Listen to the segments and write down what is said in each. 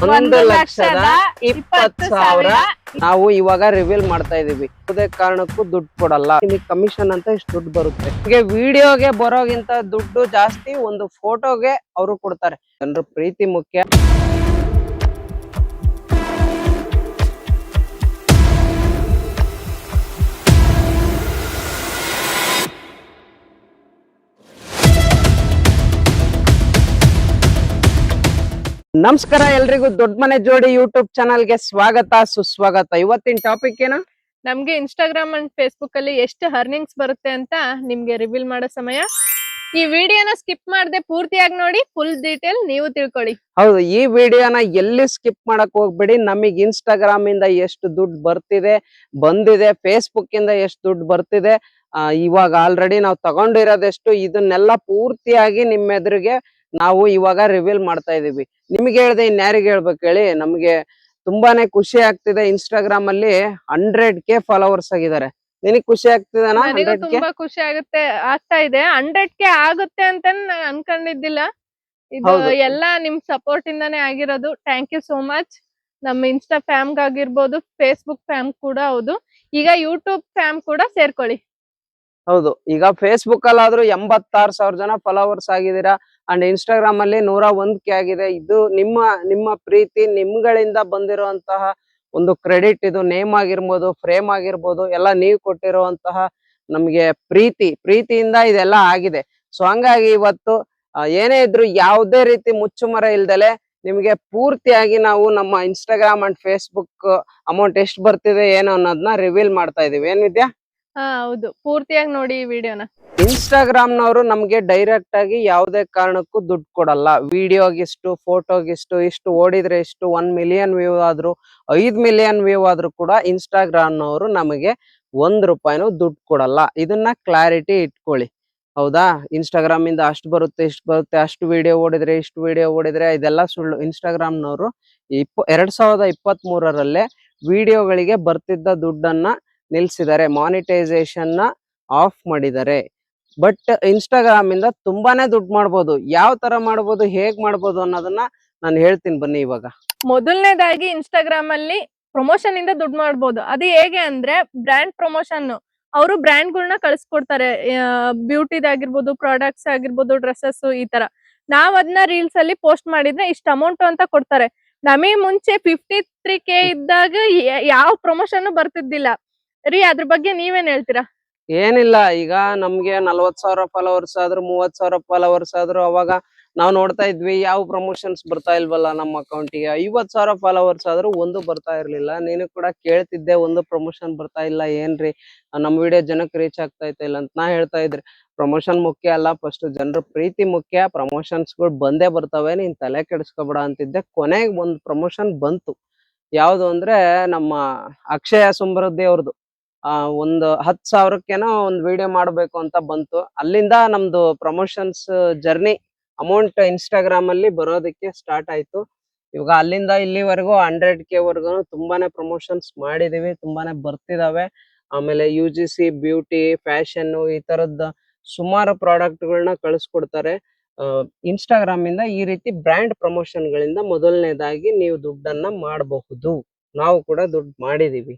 1,20,000 ನಾವು ಇವಾಗ ರಿವೀಲ್ ಮಾಡ್ತಾ ಇದೀವಿ. ಯಾವುದೇ ಕಾರಣಕ್ಕೂ ದುಡ್ಡು ಕೊಡಲ್ಲ. ನಿಮಗೆ ಕಮಿಷನ್ ಅಂತ ಇಷ್ಟು ದುಡ್ಡು ಬರುತ್ತೆ. ಈಗ ವಿಡಿಯೋಗೆ ಬರೋಗಿಂತ ದುಡ್ಡು ಜಾಸ್ತಿ ಒಂದು ಫೋಟೋಗೆ ಅವರು ಕೊಡ್ತಾರೆ. ಜನರ ಪ್ರೀತಿ ಮುಖ್ಯ. ನಮಸ್ಕಾರ ಎಲ್ರಿಗೂ ದೊಡ್ಡ ಮನೆ ಜೋಡಿ ಯೂಟ್ಯೂಬ್ ಚಾನಲ್ಗೆ ಸ್ವಾಗತ ಸುಸ್ವಾಗತ. ಇವತ್ತಿನ ಟಾಪಿಕ್ ಏನು? ನಮ್ಗೆ ಇನ್ಸ್ಟಾಗ್ರಾಮ್ ಅಂಡ್ ಫೇಸ್ಬುಕ್ ಅಲ್ಲಿ ಎಷ್ಟು ಅರ್ನಿಂಗ್ಸ್ ಬರುತ್ತೆ ಅಂತ ನಿಮ್ಗೆ ರಿವೀಲ್ ಮಾಡೋ ಸಮಯ. ಈ ವಿಡಿಯೋನ ಸ್ಕಿಪ್ ಮಾಡದೆ ಪೂರ್ತಿಯಾಗಿ ನೋಡಿ, ಫುಲ್ ಡೀಟೇಲ್ ನೀವು ತಿಳ್ಕೊಳ್ಳಿ. ಹೌದು, ಈ ವಿಡಿಯೋನ ಎಲ್ಲಿ ಸ್ಕಿಪ್ ಮಾಡಕ್ ಹೋಗ್ಬೇಡಿ. ನಮಗೆ ಇನ್ಸ್ಟಾಗ್ರಾಮ್ ಇಂದ ಎಷ್ಟು ದುಡ್ಡು ಬಂದಿದೆ, ಫೇಸ್ಬುಕ್ ಇಂದ ಎಷ್ಟು ದುಡ್ಡು ಬರ್ತಿದೆ, ಇವಾಗ ಆಲ್ರೆಡಿ ನಾವು ತಗೊಂಡಿರೋದೆಷ್ಟು, ಇದನ್ನೆಲ್ಲ ಪೂರ್ತಿಯಾಗಿ ನಿಮ್ಮ ಎದುರಿಗೆ ನಾವು ಇವಾಗ ರಿವೀಲ್ ಮಾಡ್ತಾ ಇದೀವಿ. ನಿಮ್ಗೆ ಹೇಳ್ದೆ ಇನ್ಯಾರಿಗೆ ಹೇಳ್ಬೇಕು ಹೇಳಿ. ನಮ್ಗೆ ತುಂಬಾನೇ ಖುಷಿ ಆಗ್ತಿದೆ. ಇನ್ಸ್ಟಾಗ್ರಾಮ್ ಅಲ್ಲಿ 100K ಫಾಲೋವರ್ಸ್ ಆಗಿದ್ದಾರೆ. ನಿನಗೆ ಖುಷಿ ಆಗ್ತಿದೆನಾ? ತುಂಬಾ ಖುಷಿ ಆಗ್ತಾ ಇದೆ. 100K ಆಗುತ್ತೆ ಅಂತ ಅನ್ಕೊಂಡಿದ್ದಿಲ್ಲ. ಇದು ಎಲ್ಲ ನಿಮ್ ಸಪೋರ್ಟ್ ಇಂದಾನೇ ಆಗಿರೋದು. Thank you so much. ನಮ್ಮ ಇನ್ಸ್ಟಾ ಫ್ಯಾಮ್ ಆಗಿರ್ಬೋದು, ಫೇಸ್ಬುಕ್ ಫ್ಯಾಮ್ ಕೂಡ ಹೌದು, ಈಗ ಯೂಟ್ಯೂಬ್ ಫ್ಯಾಮ್ ಕೂಡ ಸೇರ್ಕೊಳ್ಳಿ. ಹೌದು, ಈಗ ಫೇಸ್ಬುಕ್ ಅಲ್ಲಾದ್ರೂ 86,000 ಜನ ಫಾಲೋವರ್ಸ್ ಆಗಿದ್ದೀರಾ. ಅಂಡ್ ಇನ್ಸ್ಟಾಗ್ರಾಮ್ ಅಲ್ಲಿ 101K ಆಗಿದೆ. ಇದು ನಿಮ್ಮ ಪ್ರೀತಿ, ನಿಮ್ಗಳಿಂದ ಬಂದಿರುವಂತಹ ಒಂದು ಕ್ರೆಡಿಟ್. ಇದು ನೇಮ್ ಆಗಿರ್ಬೋದು, ಫ್ರೇಮ್ ಆಗಿರ್ಬೋದು, ಎಲ್ಲ ನೀವು ಕೊಟ್ಟಿರುವಂತಹ ನಮ್ಗೆ ಪ್ರೀತಿಯಿಂದ ಇದೆಲ್ಲ ಆಗಿದೆ. ಸೊ ಹಂಗಾಗಿ ಇವತ್ತು ಏನೇ ಇದ್ರು ಯಾವುದೇ ರೀತಿ ಮುಚ್ಚುಮರ ಇಲ್ದಲೆ ನಿಮ್ಗೆ ಪೂರ್ತಿಯಾಗಿ ನಾವು ನಮ್ಮ ಇನ್ಸ್ಟಾಗ್ರಾಮ್ ಅಂಡ್ ಫೇಸ್ಬುಕ್ ಅಮೌಂಟ್ ಎಷ್ಟು ಬರ್ತಿದೆ ಏನು ಅನ್ನೋದನ್ನ ರಿವೀಲ್ ಮಾಡ್ತಾ ಇದೀವಿ. ಏನಿದ್ಯಾ? ಹೌದು, ಪೂರ್ತಿಯಾಗಿ ನೋಡಿ ಈ ವಿಡಿಯೋನ. ಇನ್ಸ್ಟಾಗ್ರಾಮ್ ನವರು ನಮ್ಗೆ ಡೈರೆಕ್ಟ್ ಆಗಿ ಯಾವುದೇ ಕಾರಣಕ್ಕೂ ದುಡ್ಡು ಕೊಡಲ್ಲ. ವಿಡಿಯೋಗಿಷ್ಟು, ಫೋಟೋಗಿಷ್ಟು, ಇಷ್ಟು ಓಡಿದ್ರೆ ಇಷ್ಟು, 1 ಮಿಲಿಯನ್ ವ್ಯೂ ಆದ್ರೂ, 5 ಮಿಲಿಯನ್ ವ್ಯೂ ಆದ್ರೂ ಕೂಡ ಇನ್ಸ್ಟಾಗ್ರಾಮ್ ನವರು ನಮಗೆ 1 ರೂಪಾಯಿನೂ ದುಡ್ಡು ಕೊಡಲ್ಲ. ಇದನ್ನ ಕ್ಲಾರಿಟಿ ಇಟ್ಕೊಳ್ಳಿ. ಹೌದಾ? ಇನ್ಸ್ಟಾಗ್ರಾಮ್ ಇಂದ ಅಷ್ಟು ಬರುತ್ತೆ, ಇಷ್ಟು ಬರುತ್ತೆ, ಅಷ್ಟು ವಿಡಿಯೋ ಓಡಿದ್ರೆ ಇದೆಲ್ಲ ಸುಳ್ಳು. ಇನ್ಸ್ಟಾಗ್ರಾಮ್ ನವರು 2023ರಲ್ಲೇ ವಿಡಿಯೋಗಳಿಗೆ ಬರ್ತಿದ್ದ ದುಡ್ಡನ್ನ ನಿಲ್ಸಿದ್ದಾರೆ, ಮಾನಿಟೈಸೇಷನ್ ನ ಆಫ್ ಮಾಡಿದ್ದಾರೆ. ಬಟ್ ಇನ್ಸ್ಟಾಗ್ರಾಮ್ ಇಂದ ತುಂಬಾನೇ ದುಡ್ಡು ಮಾಡ್ಬೋದು. ಯಾವ ತರ ಮಾಡ್ಬೋದು, ಹೇಗ್ ಮಾಡ್ಬೋದು ಅನ್ನೋದನ್ನ ನಾನು ಹೇಳ್ತೀನಿ ಬನ್ನಿ ಇವಾಗ. ಮೊದಲನೇದಾಗಿ ಇನ್ಸ್ಟಾಗ್ರಾಮ್ ಅಲ್ಲಿ ಪ್ರಮೋಷನ್ ಇಂದ ದುಡ್ಡು ಮಾಡ್ಬೋದು. ಅದು ಹೇಗೆ ಅಂದ್ರೆ, ಬ್ರ್ಯಾಂಡ್ ಪ್ರಮೋಷನ್. ಅವರು ಬ್ರ್ಯಾಂಡ್ ಗಳನ್ನ ಕಳಿಸ್ಕೊಡ್ತಾರೆ. ಬ್ಯೂಟಿದಾಗಿರ್ಬೋದು, ಪ್ರಾಡಕ್ಟ್ಸ್ ಆಗಿರ್ಬೋದು, ಡ್ರೆಸ್ಸಸ್, ಈ ತರ. ನಾವ್ ಅದನ್ನ ರೀಲ್ಸ್ ಅಲ್ಲಿ ಪೋಸ್ಟ್ ಮಾಡಿದ್ರೆ ಇಷ್ಟ ಅಮೌಂಟ್ ಅಂತ ಕೊಡ್ತಾರೆ. ನಮಗೆ ಮುಂಚೆ 53K ಇದ್ದಾಗ ಯಾವ ಪ್ರಮೋಷನ್ ಬರ್ತಿದ್ದಿಲ್ಲ ರೀ. ಅದ್ರ ಬಗ್ಗೆ ನೀವೇನ್ ಹೇಳ್ತೀರಾ? ಏನಿಲ್ಲ, ಈಗ ನಮ್ಗೆ 40,000 ಫಾಲೋವರ್ಸ್ ಆದ್ರೂ, 30,000 ಫಾಲೋವರ್ಸ್ ಆದ್ರೂ ಅವಾಗ ನಾವು ನೋಡ್ತಾ ಇದ್ವಿ ಯಾವ ಪ್ರಮೋಷನ್ಸ್ ಬರ್ತಾ ಇಲ್ವಲ್ಲ ನಮ್ಮ ಅಕೌಂಟಿಗೆ. 50,000 ಫಾಲೋವರ್ಸ್ ಆದ್ರೂ ಒಂದು ಬರ್ತಾ ಇರ್ಲಿಲ್ಲ. ನೀನು ಕೂಡ ಕೇಳ್ತಿದ್ದೆ, ಒಂದು ಪ್ರಮೋಷನ್ ಬರ್ತಾ ಇಲ್ಲ ಏನ್ರಿ, ನಮ್ ವಿಡಿಯೋ ಜನಕ್ಕೆ ರೀಚ್ ಆಗ್ತಾ ಇಲ್ಲ ಅಂತ. ನಾ ಹೇಳ್ತಾ ಇದ್ರೆ ಪ್ರಮೋಷನ್ ಮುಖ್ಯ ಅಲ್ಲ, ಫಸ್ಟ್ ಜನರ ಪ್ರೀತಿ ಮುಖ್ಯ. ಪ್ರಮೋಷನ್ಸ್ ಗಳು ಬಂದೇ ಬರ್ತವೆ, ನೀನ್ ತಲೆ ಕೆಡಿಸ್ಕೊಬೇಡ ಅಂತಿದ್ದೆ. ಕೊನೆಗೆ ಒಂದು ಪ್ರಮೋಷನ್ ಬಂತು. ಯಾವ್ದು ಅಂದ್ರೆ, ನಮ್ಮ ಅಕ್ಷಯ ಸಮೃದ್ಧಿ ಅವ್ರದ್ದು ಒಂದು 10,000ಕ್ಕೇನೋ ಒಂದು ವಿಡಿಯೋ ಮಾಡ್ಬೇಕು ಅಂತ ಬಂತು. ಅಲ್ಲಿಂದ ನಮ್ದು ಪ್ರಮೋಷನ್ಸ್ ಜರ್ನಿ ಅಮೌಂಟ್ ಇನ್ಸ್ಟಾಗ್ರಾಮ್ ಅಲ್ಲಿ ಬರೋದಕ್ಕೆ ಸ್ಟಾರ್ಟ್ ಆಯ್ತು. ಇವಾಗ ಅಲ್ಲಿಂದ ಇಲ್ಲಿವರೆಗೂ 100K ವರ್ಗು ತುಂಬಾನೇ ಪ್ರಮೋಷನ್ಸ್ ಮಾಡಿದೀವಿ, ತುಂಬಾನೇ ಬರ್ತಿದಾವೆ. ಆಮೇಲೆ UGC, ಬ್ಯೂಟಿ, ಫ್ಯಾಷನ್, ಈ ತರದ್ ಸುಮಾರು ಪ್ರಾಡಕ್ಟ್ ಗಳನ್ನ ಕಳಿಸ್ಕೊಡ್ತಾರೆ. ಇನ್ಸ್ಟಾಗ್ರಾಮ್ ಇಂದ ಈ ರೀತಿ ಬ್ರ್ಯಾಂಡ್ ಪ್ರಮೋಷನ್ ಗಳಿಂದ ಮೊದಲನೇದಾಗಿ ನೀವು ದುಡ್ಡನ್ನ ಮಾಡಬಹುದು. ನಾವು ಕೂಡ ದುಡ್ಡು ಮಾಡಿದೀವಿ.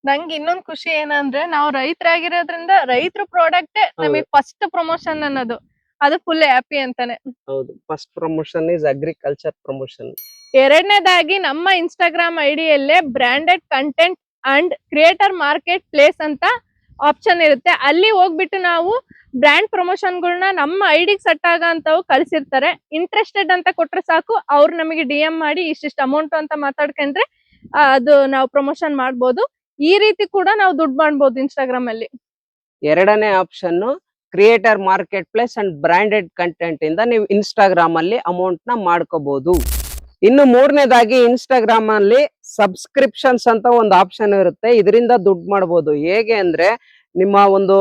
ನಂಗೆ ಇನ್ನೊಂದು ಖುಷಿ ಏನಂದ್ರೆ, ನಾವು ರೈತರಾಗಿರೋದ್ರಿಂದ ರೈತರ ಪ್ರಾಡಕ್ಟ್ ನಮಗೆ ಫಸ್ಟ್ ಪ್ರಮೋಷನ್ ಅನ್ನೋದು, ಅದು ಫುಲ್ ಹ್ಯಾಪಿ ಅಂತಾನೆ. ಹೌದು, first promotion is agriculture promotion. ಎರಡನೇದಾಗಿ ನಮ್ಮ ಇನ್ಸ್ಟಾಗ್ರಾಮ್ ಐಡಿಯಲ್ಲೇ branded content and creator market place ಅಂತ ಆಪ್ಷನ್ ಇರುತ್ತೆ. ಅಲ್ಲಿ ಹೋಗ್ಬಿಟ್ಟು ನಾವು ಬ್ರ್ಯಾಂಡ್ ಪ್ರಮೋಷನ್ ಗಳನ್ನ ನಮ್ಮ ಐಡಿಗೆ ಸೆಟ್ ಆಗಂತವು ಕಳ್ಸಿರ್ತಾರೆ. ಇಂಟ್ರೆಸ್ಟೆಡ್ ಅಂತ ಕೊಟ್ರೆ ಸಾಕು, ಅವ್ರು ನಮಗೆ DM ಮಾಡಿ ಇಷ್ಟಿಷ್ಟು ಅಮೌಂಟ್ ಅಂತ ಮಾತಾಡ್ಕೊಂಡ್ರೆ ಅದು ನಾವು ಪ್ರಮೋಷನ್ ಮಾಡ್ಬೋದು. ಈ ರೀತಿ ಕೂಡ ನಾವು ದುಡ್ಡು ಮಾಡ್ಬೋದು ಇನ್ಸ್ಟಾಗ್ರಾಮ್ ಅಲ್ಲಿ. ಎರಡನೇ option creator market place and branded content ಇಂದ ನೀವು ಇನ್ಸ್ಟಾಗ್ರಾಮ್ ಅಲ್ಲಿ ಅಮೌಂಟ್ ನ ಮಾಡ್ಕೋಬಹುದು. ಇನ್ನು ಮೂರನೇದಾಗಿ ಇನ್ಸ್ಟಾಗ್ರಾಮ್ ಅಲ್ಲಿ ಸಬ್ಸ್ಕ್ರಿಪ್ಷನ್ಸ್ ಅಂತ ಒಂದು ಆಪ್ಷನ್ ಇರುತ್ತೆ. ಇದರಿಂದ ದುಡ್ಡು ಮಾಡಬಹುದು. ಹೇಗೆ ಅಂದ್ರೆ, ನಿಮ್ಮ ಒಂದು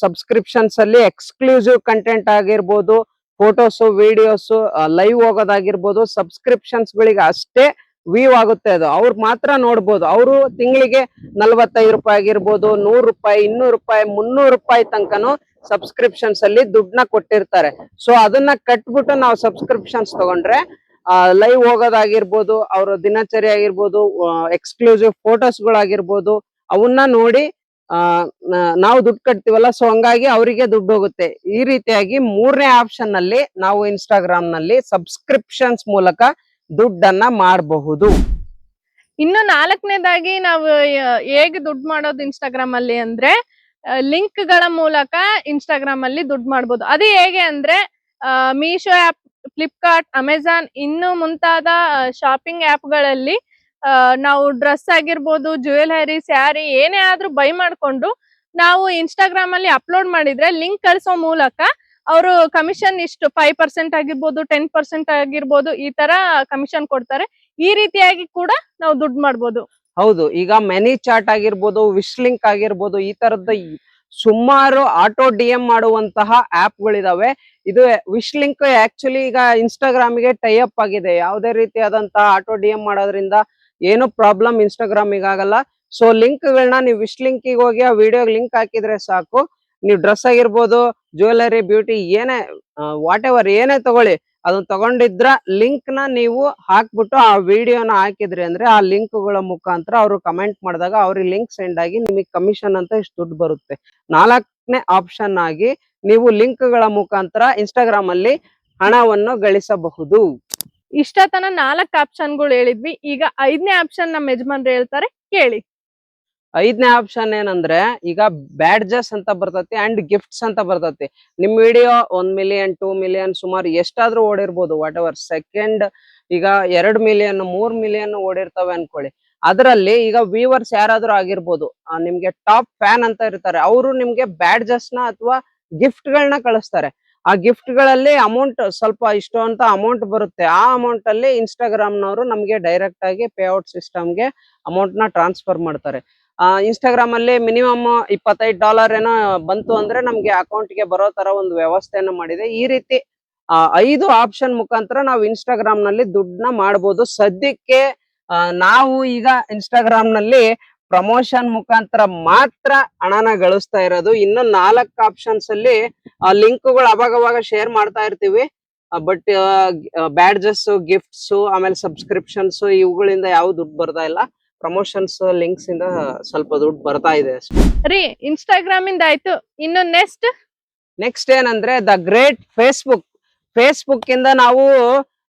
ಸಬ್ಸ್ಕ್ರಿಪ್ಷನ್ಸ್ ಅಲ್ಲಿ ಎಕ್ಸ್ಕ್ಲೂಸಿವ್ ಕಂಟೆಂಟ್ ಆಗಿರ್ಬೋದು, ಫೋಟೋಸ್, ವಿಡಿಯೋಸ್, ಲೈವ್ ಹೋಗೋದಾಗಿರ್ಬೋದು, ಸಬ್ಸ್ಕ್ರಿಪ್ಷನ್ಸ್ ಗಳಿಗೆ ಅಷ್ಟೇ ವ್ಯೂ ಆಗುತ್ತೆ. ಅದು ಅವ್ರು ಮಾತ್ರ ನೋಡ್ಬೋದು. ಅವರು ತಿಂಗಳಿಗೆ 45 ರೂಪಾಯಿ ಆಗಿರ್ಬೋದು, 100 ರೂಪಾಯಿ, 200 ರೂಪಾಯಿ, 300 ರೂಪಾಯಿ ತನಕನು ಸಬ್ಸ್ಕ್ರಿಪ್ಷನ್ಸ್ ಅಲ್ಲಿ ದುಡ್ಡನ್ನ ಕೊಟ್ಟಿರ್ತಾರೆ. ಸೊ ಅದನ್ನ ಕಟ್ಬಿಟ್ಟು ನಾವು ಸಬ್ಸ್ಕ್ರಿಪ್ಷನ್ಸ್ ತಗೊಂಡ್ರೆ ಲೈವ್ ಹೋಗೋದಾಗಿರ್ಬೋದು, ಅವ್ರ ದಿನಚರಿ ಆಗಿರ್ಬೋದು, ಎಕ್ಸ್ಕ್ಲೂಸಿವ್ ಫೋಟೋಸ್ಗಳಾಗಿರ್ಬೋದು, ಅವನ್ನ ನೋಡಿ ನಾವು ದುಡ್ಡು ಕಟ್ತೀವಲ್ಲ, ಸೊ ಹಂಗಾಗಿ ಅವರಿಗೆ ದುಡ್ಡು ಹೋಗುತ್ತೆ. ಈ ರೀತಿಯಾಗಿ 3ನೇ ಆಪ್ಷನ್ ನಲ್ಲಿ ನಾವು ಇನ್ಸ್ಟಾಗ್ರಾಮ್ ನಲ್ಲಿ ಸಬ್ಸ್ಕ್ರಿಪ್ಷನ್ಸ್ ಮೂಲಕ ದುಡ್ಡನ್ನ ಮಾಡಬಹುದು. ಇನ್ನು 4ನೇದಾಗಿ ನಾವು ಹೇಗೆ ದುಡ್ಡು ಮಾಡೋದು ಇನ್ಸ್ಟಾಗ್ರಾಮ್ ಅಲ್ಲಿ ಅಂದ್ರೆ ಲಿಂಕ್ ಗಳ ಮೂಲಕ ಇನ್ಸ್ಟಾಗ್ರಾಮ್ ಅಲ್ಲಿ ದುಡ್ಡು ಮಾಡ್ಬೋದು. ಅದು ಹೇಗೆ ಅಂದ್ರೆ ಮೀಶೋ ಆಪ್, ಫ್ಲಿಪ್ಕಾರ್ಟ್, ಅಮೆಜಾನ್ ಇನ್ನು ಮುಂತಾದ ಶಾಪಿಂಗ್ ಆಪ್ ಗಳಲ್ಲಿ ನಾವು ಡ್ರೆಸ್ ಆಗಿರ್ಬೋದು, ಜ್ಯುವೆಲರಿ, ಸ್ಯಾರಿ ಏನೇ ಆದ್ರೂ ಬೈ ಮಾಡ್ಕೊಂಡು ನಾವು ಇನ್ಸ್ಟಾಗ್ರಾಮ್ ಅಲ್ಲಿ ಅಪ್ಲೋಡ್ ಮಾಡಿದ್ರೆ ಲಿಂಕ್ ಕಳಿಸೋ ಮೂಲಕ ಅವರು ಕಮಿಷನ್ ಇಷ್ಟು 5% ಆಗಿರ್ಬೋದು, 10% ಆಗಿರ್ಬೋದು, ಈ ತರ ಕಮಿಷನ್ ಕೊಡ್ತಾರೆ. ಈ ರೀತಿಯಾಗಿ ಕೂಡ ನಾವು ದುಡ್ಡು ಮಾಡ್ಬೋದು. ಹೌದು, ಈಗ ಮೆನಿ ಚಾಟ್ ಆಗಿರ್ಬೋದು, ವಿಶ್ ಲಿಂಕ್ ಆಗಿರ್ಬೋದು, ಈ ತರದ ಸುಮಾರು ಆಟೋ DM ಮಾಡುವಂತಹ ಆಪ್ ಗಳಿದಾವೆ. ಇದು ವಿಶ್ ಲಿಂಕ್ ಆಕ್ಚುಲಿ ಈಗ ಇನ್ಸ್ಟಾಗ್ರಾಮ್ ಗೆ ಟೈ ಅಪ್ ಆಗಿದೆ. ಯಾವುದೇ ರೀತಿಯಾದಂತಹ ಆಟೋ DM ಮಾಡೋದ್ರಿಂದ ಏನು ಪ್ರಾಬ್ಲಮ್ ಇನ್ಸ್ಟಾಗ್ರಾಮ್ ಆಗಲ್ಲ. ಸೊ ಲಿಂಕ್ ಗಳನ್ನ ನೀವು ವಿಶ್ ಲಿಂಕ್ ಹೋಗಿ ಆ ವಿಡಿಯೋಗೆ ಲಿಂಕ್ ಹಾಕಿದ್ರೆ ಸಾಕು, ನೀವು ಡ್ರೆಸ್ ಆಗಿರ್ಬೋದು, ಜ್ಯುವೆಲರಿ, ಬ್ಯೂಟಿ ಏನೇ ವಾಟ್ ಎವರ್ ಏನೇ ತಗೊಳ್ಳಿ, ಅದನ್ನ ತಗೊಂಡಿದ್ರ ಲಿಂಕ್ ನ ನೀವು ಹಾಕ್ಬಿಟ್ಟು ಆ ವಿಡಿಯೋನ ಹಾಕಿದ್ರಿ ಅಂದ್ರೆ ಆ ಲಿಂಕ್ ಗಳ ಮುಖಾಂತರ ಅವರು ಕಮೆಂಟ್ ಮಾಡಿದಾಗ ಅವ್ರಿಗೆ ಲಿಂಕ್ ಸೆಂಡ್ ಆಗಿ ನಿಮಗೆ ಕಮಿಷನ್ ಅಂತ ಇಷ್ಟು ದುಡ್ಡು ಬರುತ್ತೆ. 4ನೇ ಆಪ್ಷನ್ ಆಗಿ ನೀವು ಲಿಂಕ್ ಗಳ ಮುಖಾಂತರ ಇನ್ಸ್ಟಾಗ್ರಾಮ್ ಅಲ್ಲಿ ಹಣವನ್ನು ಗಳಿಸಬಹುದು. ಇಷ್ಟತನ 4 ಆಪ್ಷನ್ಗಳು ಹೇಳಿದ್ವಿ. ಈಗ 5ನೇ ಆಪ್ಷನ್ ನಮ್ಮ ಯಜಮಾನ್ರು ಹೇಳ್ತಾರೆ, ಕೇಳಿ. 5ನೇ ಆಪ್ಷನ್ ಏನಂದ್ರೆ ಈಗ ಬ್ಯಾಡ್ಜಸ್ ಅಂತ ಬರ್ತತಿ ಅಂಡ್ ಗಿಫ್ಟ್ಸ್ ಅಂತ ಬರ್ತತಿ. ನಿಮ್ ವಿಡಿಯೋ 1 ಮಿಲಿಯನ್ 2 ಮಿಲಿಯನ್ ಸುಮಾರು ಎಷ್ಟಾದ್ರೂ ಓಡಿರ್ಬೋದು, ವಾಟ್ ಎವರ್ ಸೆಕೆಂಡ್ ಈಗ 2 ಮಿಲಿಯನ್ 3 ಮಿಲಿಯನ್ ಓಡಿರ್ತವೆ ಅನ್ಕೊಳ್ಳಿ. ಅದರಲ್ಲಿ ಈಗ ವ್ಯೂವರ್ಸ್ ಯಾರಾದ್ರೂ ಆಗಿರ್ಬೋದು, ನಿಮ್ಗೆ ಟಾಪ್ ಫ್ಯಾನ್ ಅಂತ ಇರ್ತಾರೆ, ಅವರು ನಿಮ್ಗೆ ಬ್ಯಾಡ್ಜಸ್ ನ ಅಥವಾ ಗಿಫ್ಟ್ ಗಳನ್ನ ಕಳಿಸ್ತಾರೆ. ಆ ಗಿಫ್ಟ್ ಗಳಲ್ಲಿ ಅಮೌಂಟ್ ಸ್ವಲ್ಪ ಇಷ್ಟು ಅಂತ ಅಮೌಂಟ್ ಬರುತ್ತೆ. ಆ ಅಮೌಂಟ್ ಅಲ್ಲಿ ಇನ್ಸ್ಟಾಗ್ರಾಮ್ ನವರು ನಮ್ಗೆ ಡೈರೆಕ್ಟ್ ಆಗಿ ಪೇಔಟ್ ಸಿಸ್ಟಮ್ಗೆ ಅಮೌಂಟ್ ನ ಟ್ರಾನ್ಸ್ಫರ್ ಮಾಡ್ತಾರೆ. ಇನ್ಸ್ಟಾಗ್ರಾಮ್ ಅಲ್ಲಿ ಮಿನಿಮಮ್ $25 ಏನೋ ಬಂತು ಅಂದ್ರೆ ನಮ್ಗೆ ಅಕೌಂಟ್ ಗೆ ಬರೋ ತರ ಒಂದು ವ್ಯವಸ್ಥೆಯನ್ನು ಮಾಡಿದೆ. ಈ ರೀತಿ 5 ಆಪ್ಷನ್ ಮುಖಾಂತರ ನಾವು ಇನ್ಸ್ಟಾಗ್ರಾಮ್ ನಲ್ಲಿ ದುಡ್ಡನ್ನ ಮಾಡ್ಬೋದು. ಸದ್ಯಕ್ಕೆ ನಾವು ಈಗ ಇನ್ಸ್ಟಾಗ್ರಾಮ್ ನಲ್ಲಿ ಪ್ರಮೋಷನ್ ಮುಖಾಂತರ ಮಾತ್ರ ಹಣನ ಗಳಿಸ್ತಾ ಇರೋದು. ಇನ್ನು 4 ಆಪ್ಷನ್ಸ್ ಅಲ್ಲಿ ಲಿಂಕ್ಗಳು ಅವಾಗವಾಗ ಶೇರ್ ಮಾಡ್ತಾ ಇರ್ತೀವಿ. ಬಟ್ ಬ್ಯಾಡ್ಜಸ್, ಗಿಫ್ಟ್ಸ್, ಆಮೇಲೆ ಸಬ್ಸ್ಕ್ರಿಪ್ಷನ್ಸ್ ಇವುಗಳಿಂದ ಯಾವ ದುಡ್ಡು ಬರ್ತಾ ಇಲ್ಲ. ಪ್ರಮೋಷನ್ಸ್ ಲಿಂಕ್ಸ್ ಇಂದ ಸ್ವಲ್ಪ ದುಡ್ಡು ಬರ್ತಾ ಇದೆ ಅಷ್ಟೇ. ರೀ, ಇನ್ಸ್ಟಾಗ್ರಾಮ್ ಇಂದ ಆಯ್ತು. ಇನ್ನು ನೆಕ್ಸ್ಟ್ ಏನಂದ್ರೆ ದ ಗ್ರೇಟ್ ಫೇಸ್ಬುಕ್ ಇಂದ ನಾವು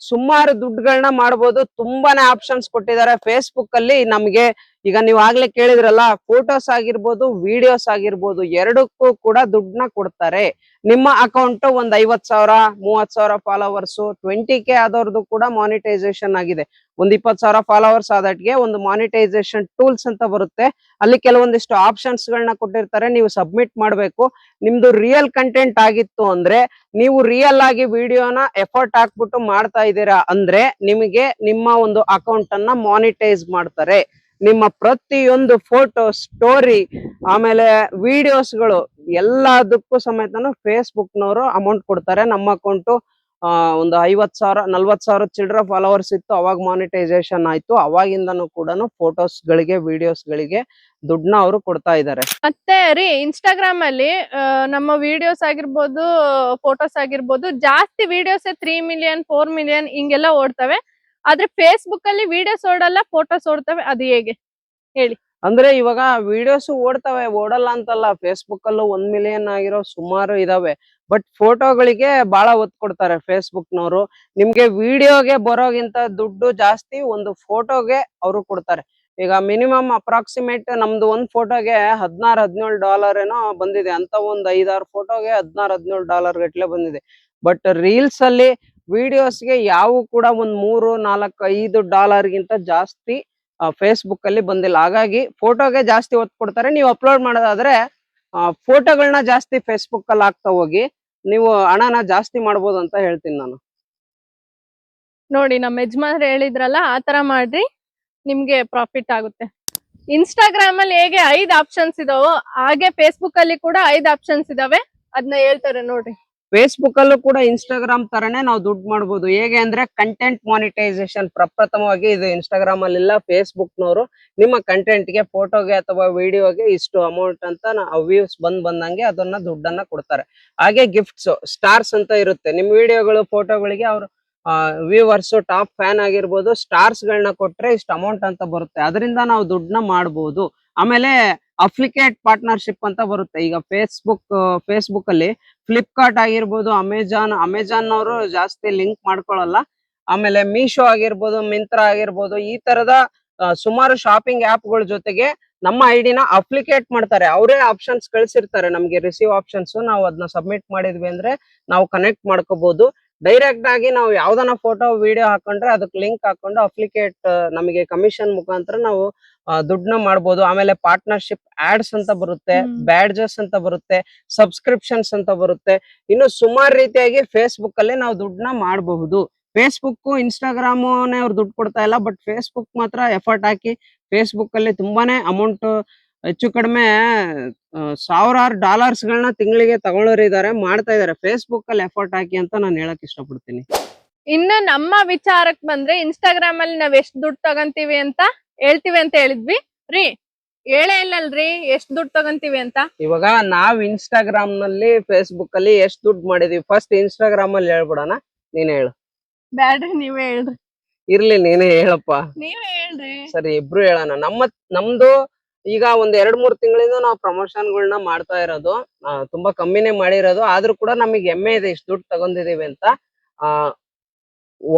ಸುಮಾರು ದುಡ್ಡುಗಳನ್ನ ಮಾಡ್ಬೋದು. ತುಂಬಾನೇ ಆಪ್ಷನ್ಸ್ ಕೊಟ್ಟಿದ್ದಾರೆ ಫೇಸ್ಬುಕ್ ಅಲ್ಲಿ. ನಮ್ಗೆ ಈಗ ನೀವು ಆಗ್ಲೇ ಕೇಳಿದ್ರಲ್ಲ, ಫೋಟೋಸ್ ಆಗಿರ್ಬೋದು, ವಿಡಿಯೋಸ್ ಆಗಿರ್ಬೋದು, ಎರಡಕ್ಕೂ ಕೂಡ ದುಡ್ಡನ್ನ ಕೊಡ್ತಾರೆ. ನಿಮ್ಮ ಅಕೌಂಟ್ ಒಂದ್ 50,000 30,000 ಫಾಲೋವರ್ಸ್ 20K ಆದವ್ರದ್ದು ಕೂಡ ಮಾನಿಟೈಸೇಷನ್ ಆಗಿದೆ. ಒಂದ್ 20,000 ಫಾಲೋವರ್ಸ್ ಆದಟ್ಗೆ ಒಂದು ಮಾನಿಟೈಸೇಷನ್ ಟೂಲ್ಸ್ ಅಂತ ಬರುತ್ತೆ. ಅಲ್ಲಿ ಕೆಲವೊಂದಿಷ್ಟು ಆಪ್ಷನ್ಸ್ ಗಳನ್ನ ಕೊಟ್ಟಿರ್ತಾರೆ, ನೀವು ಸಬ್ಮಿಟ್ ಮಾಡ್ಬೇಕು. ನಿಮ್ದು ರಿಯಲ್ ಕಂಟೆಂಟ್ ಆಗಿತ್ತು ಅಂದ್ರೆ, ನೀವು ರಿಯಲ್ ಆಗಿ ವಿಡಿಯೋನ ಎಫರ್ಟ್ ಹಾಕ್ಬಿಟ್ಟು ಮಾಡ್ತಾ ಇದ್ದೀರಾ ಅಂದ್ರೆ ನಿಮಗೆ ನಿಮ್ಮ ಒಂದು ಅಕೌಂಟ್ ಅನ್ನ ಮಾನಿಟೈಸ್ ಮಾಡ್ತಾರೆ. ನಿಮ್ಮ ಪ್ರತಿಯೊಂದು ಫೋಟೋ, ಸ್ಟೋರಿ, ಆಮೇಲೆ ವಿಡಿಯೋಸ್ಗಳು ಎಲ್ಲದಕ್ಕೂ ಸಮೇತನು ಫೇಸ್ಬುಕ್ ನವರು ಅಮೌಂಟ್ ಕೊಡ್ತಾರೆ. ನಮ್ಮ ಅಕೌಂಟ್ ಒಂದು 50,000 40,000 ಚಿಲ್ಡ್ರ ಫಾಲೋವರ್ಸ್ ಇತ್ತು, ಅವಾಗ ಮಾನಿಟೈಸೇಷನ್ ಆಯ್ತು. ಅವಾಗಿಂದನು ಕೂಡ ಫೋಟೋಸ್ ಗಳಿಗೆ, ವಿಡಿಯೋಸ್ ಗಳಿಗೆ ದುಡ್ಡನ್ನ ಅವರು ಕೊಡ್ತಾ ಇದ್ದಾರೆ. ಮತ್ತೆ ರೀ, ಇನ್ಸ್ಟಾಗ್ರಾಮ್ ಅಲ್ಲಿ ನಮ್ಮ ವಿಡಿಯೋಸ್ ಆಗಿರ್ಬೋದು, ಫೋಟೋಸ್ ಆಗಿರ್ಬೋದು, ಜಾಸ್ತಿ ವಿಡಿಯೋಸ್ 3 ಮಿಲಿಯನ್ 4 ಮಿಲಿಯನ್ ಹಿಂಗೆಲ್ಲ ಓಡ್ತವೆ. ಆದ್ರೆ ಫೇಸ್ಬುಕ್ ಅಲ್ಲಿ ವಿಡಿಯೋಸ್ ಓಡಲ್ಲ, ಫೋಟೋಸ್ ಓಡ್ತವೆ. ಅದು ಹೇಗೆ ಹೇಳಿ? ಅಂದ್ರೆ ಇವಾಗ ವಿಡಿಯೋಸ್ ಓಡ್ತವೆ, ಓಡಲ್ಲ ಅಂತಲ್ಲ. ಫೇಸ್ಬುಕ್ ಅಲ್ಲೂ 1 ಮಿಲಿಯನ್ ಆಗಿರೋ ಸುಮಾರು ಇದಾವೆ. ಬಟ್ ಫೋಟೋಗಳಿಗೆ ಬಹಳ ಒತ್ತು ಕೊಡ್ತಾರೆ ಫೇಸ್ಬುಕ್ ನವರು. ನಿಮ್ಗೆ ವಿಡಿಯೋಗೆ ಬರೋಗಿಂತ ದುಡ್ಡು ಜಾಸ್ತಿ ಒಂದು ಫೋಟೋಗೆ ಅವರು ಕೊಡ್ತಾರೆ. ಈಗ ಮಿನಿಮಮ್ ಅಪ್ರಾಕ್ಸಿಮೇಟ್ ನಮ್ದು ಒಂದ್ ಫೋಟೋಗೆ $16-17 ಏನೋ ಬಂದಿದೆ ಅಂತ. ಒಂದ್ 5-6 ಫೋಟೋಗೆ $16-17 ಗಟ್ಲೆ ಬಂದಿದೆ. ಬಟ್ ರೀಲ್ಸ್ ಅಲ್ಲಿ, ವಿಡಿಯೋಸ್ಗೆ ಯಾವ ಕೂಡ ಒಂದ್ $3-4-5 ಗಿಂತ ಜಾಸ್ತಿ ಫೇಸ್ಬುಕ್ ಅಲ್ಲಿ ಬಂದಿಲ್ಲ. ಹಾಗಾಗಿ ಫೋಟೋಗೆ ಜಾಸ್ತಿ ಒತ್ತು ಕೊಡ್ತಾರೆ. ನೀವು ಅಪ್ಲೋಡ್ ಮಾಡೋದಾದ್ರೆ ಫೋಟೋಗಳನ್ನ ಜಾಸ್ತಿ ಫೇಸ್ಬುಕ್ ಅಲ್ಲಿ ಹಾಕ್ತಾ ಹೋಗಿ ನೀವು ಹಣನ ಜಾಸ್ತಿ ಮಾಡ್ಬೋದು ಅಂತ ಹೇಳ್ತೀನಿ ನಾನು. ನೋಡಿ, ನಮ್ಮ ಯಜಮಾನ್ರು ಹೇಳಿದ್ರಲ್ಲ, ಆತರ ಮಾಡ್ರಿ, ನಿಮ್ಗೆ ಪ್ರಾಫಿಟ್ ಆಗುತ್ತೆ. ಇನ್ಸ್ಟಾಗ್ರಾಮ್ ಅಲ್ಲಿ ಹೇಗೆ 5 ಆಪ್ಷನ್ಸ್ ಇದಾವೋ ಹಾಗೆ ಫೇಸ್ಬುಕ್ ಅಲ್ಲಿ ಕೂಡ 5 ಆಪ್ಷನ್ಸ್ ಇದಾವೆ. ಅದನ್ನ ಹೇಳ್ತಾರೆ ನೋಡ್ರಿ. ಫೇಸ್ಬುಕ್ ಅಲ್ಲೂ ಕೂಡ ಇನ್ಸ್ಟಾಗ್ರಾಮ್ ತರನೇ ನಾವು ದುಡ್ಡು ಮಾಡ್ಬೋದು. ಹೇಗೆ ಅಂದ್ರೆ ಕಂಟೆಂಟ್ ಮಾನಿಟೈಸೇಷನ್ ಪ್ರಪ್ರಥಮವಾಗಿ ಇದು ಇನ್ಸ್ಟಾಗ್ರಾಮ್ ಅಲ್ಲಿ ಇಲ್ಲ. ಫೇಸ್ಬುಕ್ ನವರು ನಿಮ್ಮ ಕಂಟೆಂಟ್ ಗೆ, ಫೋಟೋಗೆ ಅಥವಾ ವಿಡಿಯೋಗೆ ಇಷ್ಟು ಅಮೌಂಟ್ ಅಂತ ವ್ಯೂಸ್ ಬಂದಂಗೆ ಅದನ್ನ ದುಡ್ಡನ್ನ ಕೊಡ್ತಾರೆ. ಹಾಗೆ ಗಿಫ್ಟ್ಸ್, ಸ್ಟಾರ್ಸ್ ಅಂತ ಇರುತ್ತೆ. ನಿಮ್ ವಿಡಿಯೋಗಳು, ಫೋಟೋಗಳಿಗೆ ಅವರು ವ್ಯೂವರ್ಸ್, ಟಾಪ್ ಫ್ಯಾನ್ ಆಗಿರ್ಬೋದು, ಸ್ಟಾರ್ಸ್ ಗಳನ್ನ ಕೊಟ್ರೆ ಇಷ್ಟು ಅಮೌಂಟ್ ಅಂತ ಬರುತ್ತೆ. ಅದರಿಂದ ನಾವು ದುಡ್ಡನ್ನ ಮಾಡಬಹುದು. ಆಮೇಲೆ ಅಫ್ಲಿಕೇಟ್ ಪಾರ್ಟ್ನರ್ಶಿಪ್ ಅಂತ ಬರುತ್ತೆ. ಈಗ ಫೇಸ್ಬುಕ್ ಅಲ್ಲಿ ಫ್ಲಿಪ್ಕಾರ್ಟ್ ಆಗಿರ್ಬೋದು, ಅಮೆಜಾನ್ ಅವರು ಜಾಸ್ತಿ ಲಿಂಕ್ ಮಾಡ್ಕೊಳಲ್ಲ. ಆಮೇಲೆ ಮೀಶೋ ಆಗಿರ್ಬೋದು, ಮಿಂತ್ರಾ ಆಗಿರ್ಬೋದು, ಈ ತರದ ಸುಮಾರು ಶಾಪಿಂಗ್ ಆಪ್ ಗಳ ಜೊತೆಗೆ ನಮ್ಮ ಐಡಿನ ಅಪ್ಲಿಕೇಟ್ ಮಾಡ್ತಾರೆ. ಅವರೇ ಆಪ್ಷನ್ಸ್ ಕಳ್ಸಿರ್ತಾರೆ ನಮ್ಗೆ, ರಿಸೀವ್ ಆಪ್ಷನ್ಸ್. ನಾವು ಅದನ್ನ ಸಬ್ಮಿಟ್ ಮಾಡಿದ್ವಿ ಅಂದ್ರೆ ನಾವು ಕನೆಕ್ಟ್ ಮಾಡ್ಕೋಬಹುದು. ಡೈರೆಕ್ಟ್ ಆಗಿ ನಾವು ಯಾವ್ದನ ಫೋಟೋ ವಿಡಿಯೋ ಹಾಕೊಂಡ್ರೆ ಅದಕ್ಕೆ ಲಿಂಕ್ ಹಾಕೊಂಡು ಅಪ್ಲಿಕೇಟ್ ನಮಗೆ ಕಮಿಷನ್ ಮುಖಾಂತರ ನಾವು ದುಡ್ಡನ್ನ ಮಾಡ್ಬೋದು. ಆಮೇಲೆ ಪಾರ್ಟ್ನರ್ಶಿಪ್ ಆಡ್ಸ್ ಅಂತ ಬರುತ್ತೆ, ಬ್ಯಾಡ್ಜಸ್ ಅಂತ ಬರುತ್ತೆ, ಸಬ್ಸ್ಕ್ರಿಪ್ಷನ್ಸ್ ಅಂತ ಬರುತ್ತೆ. ಇನ್ನು ಸುಮಾರು ರೀತಿಯಾಗಿ ಫೇಸ್ಬುಕ್ ಅಲ್ಲಿ ನಾವು ದುಡ್ಡನ್ನ ಮಾಡಬಹುದು. ಫೇಸ್ಬುಕ್, ಇನ್ಸ್ಟಾಗ್ರಾಮ್ ಅವ್ರು ದುಡ್ಡು ಕೊಡ್ತಾ ಇಲ್ಲ, ಬಟ್ ಫೇಸ್ಬುಕ್ ಮಾತ್ರ ಎಫರ್ಟ್ ಹಾಕಿ ಫೇಸ್ಬುಕ್ ಅಲ್ಲಿ ತುಂಬಾನೇ ಅಮೌಂಟ್, ಹೆಚ್ಚು ಕಡಿಮೆ ಸಾವಿರಾರು ಡಾಲರ್ಸ್ ಗಳನ್ನ ತಿಂಗಳಿಗೆ ತಗೊಳ್ಳೋರು ಇದಾರೆ, ಮಾಡ್ತಾ ಇದಾರೆ ಫೇಸ್ಬುಕ್ ಅಲ್ಲಿ ಎಫರ್ಟ್ ಹಾಕಿ ಅಂತ ನಾನು ಹೇಳಕ್ ಇಷ್ಟಪಡ್ತೀನಿ. ಇನ್ನ ನಮ್ಮ ವಿಚಾರಕ್ ಬಂದ್ರೆ ಇನ್ಸ್ಟಾಗ್ರಾಮ್ ಅಲ್ಲಿ ನಾವ್ ಎಷ್ಟ್ ದುಡ್ಡು ತಗಂತೀವಿ ಅಂತ ಹೇಳ್ತೀವಿ ಅಂತ ಹೇಳಿದ್ವಿ ರೀ. ಹೇಳೇ ಇಲ್ಲಲ್ರಿ ಎಷ್ಟ್ ದುಡ್ಡು ತಗಂತೀವಿ ಅಂತ. ಇವಾಗ ನಾವ್ ಇನ್ಸ್ಟಾಗ್ರಾಮ್ ನಲ್ಲಿ, ಫೇಸ್ಬುಕ್ ಅಲ್ಲಿ ಎಷ್ಟ್ ದುಡ್ಡು ಮಾಡಿದೀವಿ ಫಸ್ಟ್ ಇನ್ಸ್ಟಾಗ್ರಾಮ್ ಅಲ್ಲಿ ಹೇಳ್ಬಿಡೋಣ. ನೀನ್ ಹೇಳು. ಬ್ಯಾಡ್ರಿ, ನೀವೇ ಹೇಳ್ರಿ. ಇರ್ಲಿ, ನೀನೇ ಹೇಳಪ್ಪ. ನೀವೇ ಹೇಳ್ರಿ. ಸರಿ, ಇಬ್ರು ಹೇಳೋಣ. ನಮ್ದು ಈಗ ಒಂದ್ 2-3 ತಿಂಗಳಿಂದ ನಾವು ಪ್ರಮೋಷನ್ ಗಳನ್ನ ಮಾಡ್ತಾ ಇರೋದು. ತುಂಬಾ ಕಮ್ಮಿನೇ ಮಾಡಿರೋದು, ಆದ್ರೂ ಕೂಡ ನಮಗೆ ಹೆಮ್ಮೆ ಇದೆ ಇಷ್ಟು ದುಡ್ಡು ತಗೊಂಡಿದೀವಿ ಅಂತ.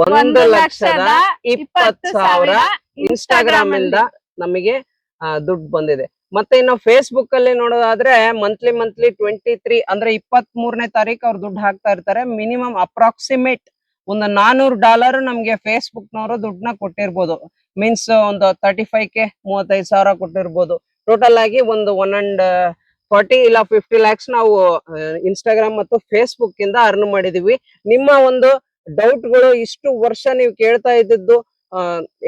1,20,000 ಇನ್ಸ್ಟಾಗ್ರಾಮ್ ಇಂದ ನಮಗೆ ದುಡ್ಡು ಬಂದಿದೆ. ಮತ್ತೆ ಇನ್ನು ಫೇಸ್ಬುಕ್ ಅಲ್ಲಿ ನೋಡೋದಾದ್ರೆ ಮಂತ್ಲಿ 23 ಅಂದ್ರೆ 23ನೇ ತಾರೀಕು ಅವ್ರು ದುಡ್ಡು ಹಾಕ್ತಾ ಇರ್ತಾರೆ. ಮಿನಿಮಮ್ ಅಪ್ರಾಕ್ಸಿಮೇಟ್ ಒಂದು $400 ನಮ್ಗೆ ಫೇಸ್ಬುಕ್ ನವರು ದುಡ್ಡನ್ನ ಕೊಟ್ಟಿರ್ಬೋದು. ಮೀನ್ಸ್ ಒಂದು 35K 35,000 ಕೊಟ್ಟಿರ್ಬೋದು. ಟೋಟಲ್ ಆಗಿ ಒಂದು 140 ಇಲ್ಲ 50 lakhs ನಾವು ಇನ್ಸ್ಟಾಗ್ರಾಮ್ ಮತ್ತು ಫೇಸ್ಬುಕ್ ಇಂದ ಅರ್ನ್ ಮಾಡಿದೀವಿ. ನಿಮ್ಮ ಒಂದು ಡೌಟ್ ಗಳು, ಇಷ್ಟು ವರ್ಷ ನೀವು ಕೇಳ್ತಾ ಇದ್ದಿದ್ದು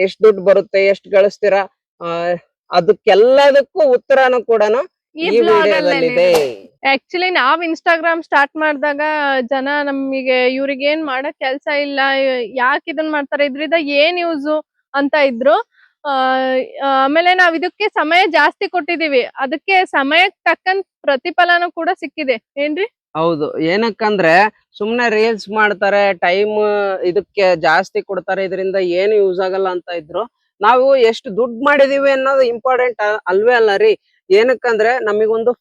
ಎಷ್ಟ್ ದುಡ್ಡು ಬರುತ್ತೆ, ಎಷ್ಟ್ ಗಳಿಸ್ತೀರಾ, ಅದಕ್ಕೆಲ್ಲದಕ್ಕೂ ಉತ್ತರನು ಕೂಡ ಈ ವಿಡಿಯೋದಲ್ಲಿದೆ. ಆಕ್ಚುಲಿ ನಾವ್ ಇನ್ಸ್ಟಾಗ್ರಾಮ್ ಸ್ಟಾರ್ಟ್ ಮಾಡಿದಾಗ ಜನ ನಮಗೆ ಇವ್ರಿಗೆ ಏನ್ ಮಾಡಕ್ ಕೆಲ್ಸ ಇಲ್ಲ, ಯಾಕೆ ಇದನ್ ಮಾಡ್ತಾರೆ, ಇದ್ರಿಂದ ಏನ್ ಯೂಸು ಅಂತ ಇದ್ರು. ಆಮೇಲೆ ನಾವ್ ಇದಕ್ಕೆ ಸಮಯ ಜಾಸ್ತಿ ಕೊಟ್ಟಿದೀವಿ, ಅದಕ್ಕೆ ಸಮಯಕ್ಕೆ ತಕ್ಕಂತ ಪ್ರತಿಫಲನೂ ಕೂಡ ಸಿಕ್ಕಿದೆ. ಏನ್ರಿ? ಹೌದು. ಏನಕ್ಕಂದ್ರೆ ಸುಮ್ನೆ ರೀಲ್ಸ್ ಮಾಡ್ತಾರೆ, ಟೈಮ್ ಇದಕ್ಕೆ ಜಾಸ್ತಿ ಕೊಡ್ತಾರೆ, ಇದರಿಂದ ಏನು ಯೂಸ್ ಆಗಲ್ಲ ಅಂತ ಇದ್ರು. ನಾವು ಎಷ್ಟು ದುಡ್ಡು ಮಾಡಿದೀವಿ ಅನ್ನೋದು ಇಂಪಾರ್ಟೆಂಟ್ ಅಲ್ವೇ ಅಲ್ಲ ರೀ. ಏನಕ್ಕಂದ್ರೆ ನಮಗೊಂದು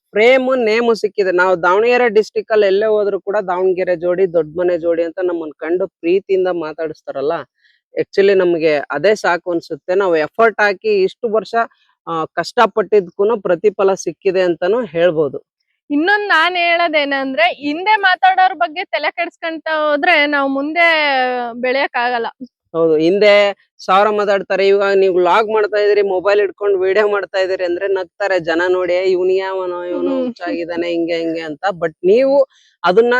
ನೇಮ್ ಸಿಕ್ಕಿದೆ. ನಾವು ದಾವಣಗೆರೆ ಡಿಸ್ಟಿಕ್ ಅಲ್ಲಿ ಎಲ್ಲೇ ಹೋದ್ರು ಕೂಡ ದಾವಣಗೆರೆ ಜೋಡಿ, ದೊಡ್ಡ ಮನೆ ಜೋಡಿ ಅಂತ ನಮ್ಮನ್ನ ಕಂಡು ಪ್ರೀತಿಯಿಂದ ಮಾತಾಡಿಸ್ತಾರಲ್ಲ. ಆಕ್ಚುಲಿ ನಮ್ಗೆ ಅದೇ ಸಾಕು ಅನ್ಸುತ್ತೆ. ನಾವು ಎಫರ್ಟ್ ಹಾಕಿ ಇಷ್ಟು ವರ್ಷ ಕಷ್ಟಪಟ್ಟಿದ್ಕೂನು ಪ್ರತಿಫಲ ಸಿಕ್ಕಿದೆ ಅಂತಾನು ಹೇಳ್ಬೋದು. ಇನ್ನೊಂದ್ ನಾನ್ ಹೇಳೋದೇನಂದ್ರೆ, ಹಿಂದೆ ಮಾತಾಡೋರ್ ಬಗ್ಗೆ ತಲೆ ಕೆಡ್ಸ್ಕೊಂತ ಹೋದ್ರೆ ನಾವು ಮುಂದೆ ಬೆಳೆಯಕ್ ಆಗಲ್ಲ. ಹೌದು, ಹಿಂದೆ 1000 ಮಾತಾಡ್ತಾರೆ. ಇವಾಗ ನೀವು ವ್ಲಾಗ್ ಮಾಡ್ತಾ ಇದೀರಿ, ಮೊಬೈಲ್ ಇಟ್ಕೊಂಡು ವಿಡಿಯೋ ಮಾಡ್ತಾ ಇದೀರಿ ಅಂದ್ರೆ ನಗ್ತಾರೆ ಜನ ನೋಡಿ, ಇವ್ನು ಯಾವನೋ, ಇವನು ಹುಚ್ಚಾಗಿದ್ದಾನೆ, ಹಿಂಗೆ ಅಂತ. ಬಟ್ ನೀವು ಅದನ್ನ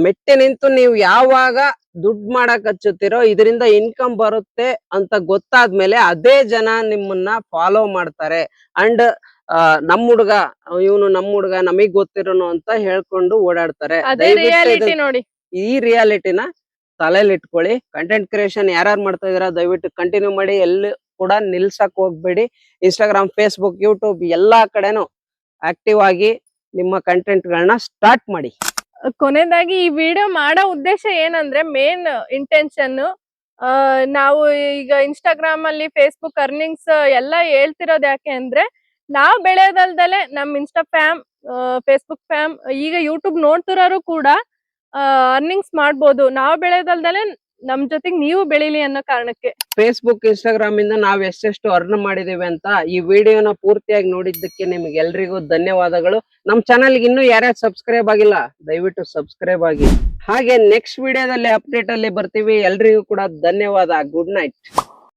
ಮೆಟ್ಟಿ ನಿಂತು ನೀವು ಯಾವಾಗ ದುಡ್ಡು ಮಾಡಕ್ ಹಚ್ಚುತ್ತೀರೋ, ಇದರಿಂದ ಇನ್ಕಮ್ ಬರುತ್ತೆ ಅಂತ ಗೊತ್ತಾದ್ಮೇಲೆ ಅದೇ ಜನ ನಿಮ್ಮನ್ನ ಫಾಲೋ ಮಾಡ್ತಾರೆ. ಅಂಡ್ ನಮ್ ಹುಡ್ಗ ಇವನು, ನಮ್ ಹುಡ್ಗ ನಮಗ್ ಗೊತ್ತಿರೋನು ಅಂತ ಹೇಳ್ಕೊಂಡು ಓಡಾಡ್ತಾರೆ. ನೋಡಿ, ಈ ರಿಯಾಲಿಟಿನ ತಲೆಯಲ್ಲಿ ಇಟ್ಕೊಳ್ಳಿ. ಕಂಟೆಂಟ್ ಕ್ರಿಯೇಷನ್ ಯಾರ್ಯಾರು ಮಾಡ್ತಾ ಇದೀರಾ ದಯವಿಟ್ಟು ಕಂಟಿನ್ಯೂ ಮಾಡಿ, ಎಲ್ಲಿ ಕೂಡ ನಿಲ್ಸಕ್ ಹೋಗ್ಬೇಡಿ. ಇನ್ಸ್ಟಾಗ್ರಾಮ್, ಫೇಸ್ಬುಕ್, ಯೂಟ್ಯೂಬ್ ಎಲ್ಲಾ ಕಡೆನೂ ಆಕ್ಟಿವ್ ಆಗಿ ನಿಮ್ಮ ಕಂಟೆಂಟ್ ಗಳನ್ನ ಸ್ಟಾರ್ಟ್ ಮಾಡಿ. ಕೊನೆಯದಾಗಿ ಈ ವಿಡಿಯೋ ಮಾಡೋ ಉದ್ದೇಶ ಏನಂದ್ರೆ, ಮೇನ್ ಇಂಟೆನ್ಷನ್ ನಾವು ಈಗ ಇನ್ಸ್ಟಾಗ್ರಾಮ್ ಅಲ್ಲಿ ಫೇಸ್ಬುಕ್ ಅರ್ನಿಂಗ್ಸ್ ಎಲ್ಲ ಹೇಳ್ತಿರೋದು ಯಾಕೆ ಅಂದ್ರೆ, ನಾವ್ ಬೆಳೆಯೋದಲ್ದಲೆ ನಮ್ ಇನ್ಸ್ಟಾ ಫ್ಯಾಮ್, ಫೇಸ್ಬುಕ್ ಫ್ಯಾಮ್, ಈಗ ಯೂಟ್ಯೂಬ್ ನೋಡ್ತಿರೋರು ಕೂಡ ಅರ್ನಿಂಗ್ಸ್ ಮಾಡ್ಬೋದು. ನಾವ್ ಬೆಳೆಯೋದಲ್ದಲೆ ನಮ್ ಜೊತೆಗ್ ನೀವು ಬೆಳಿಲಿ ಅನ್ನೋ ಕಾರಣಕ್ಕೆ. ಫೇಸ್ಬುಕ್, ಇನ್ಸ್ಟಾಗ್ರಾಮ್ ಇಂದ ನಾವ್ ಎಷ್ಟೆಷ್ಟು ಅರ್ನ್ ಮಾಡಿದೀವಿ ಅಂತ ಈ ವಿಡಿಯೋನ ಪೂರ್ತಿಯಾಗಿ ನೋಡಿದ್ದಕ್ಕೆ ನಿಮ್ಗೆ ಎಲ್ರಿಗೂ ಧನ್ಯವಾದಗಳು. ನಮ್ ಚಾನಲ್ ಗೆ ಇನ್ನೂ ಯಾರ್ಯಾರು ಸಬ್ಸ್ಕ್ರೈಬ್ ಆಗಿಲ್ಲ ದಯವಿಟ್ಟು ಸಬ್ಸ್ಕ್ರೈಬ್ ಆಗಿ. ಹಾಗೆ ನೆಕ್ಸ್ಟ್ ವಿಡಿಯೋದಲ್ಲಿ ಅಪ್ಡೇಟ್ ಅಲ್ಲಿ ಬರ್ತೀವಿ. ಎಲ್ರಿಗೂ ಕೂಡ ಧನ್ಯವಾದ. Good night.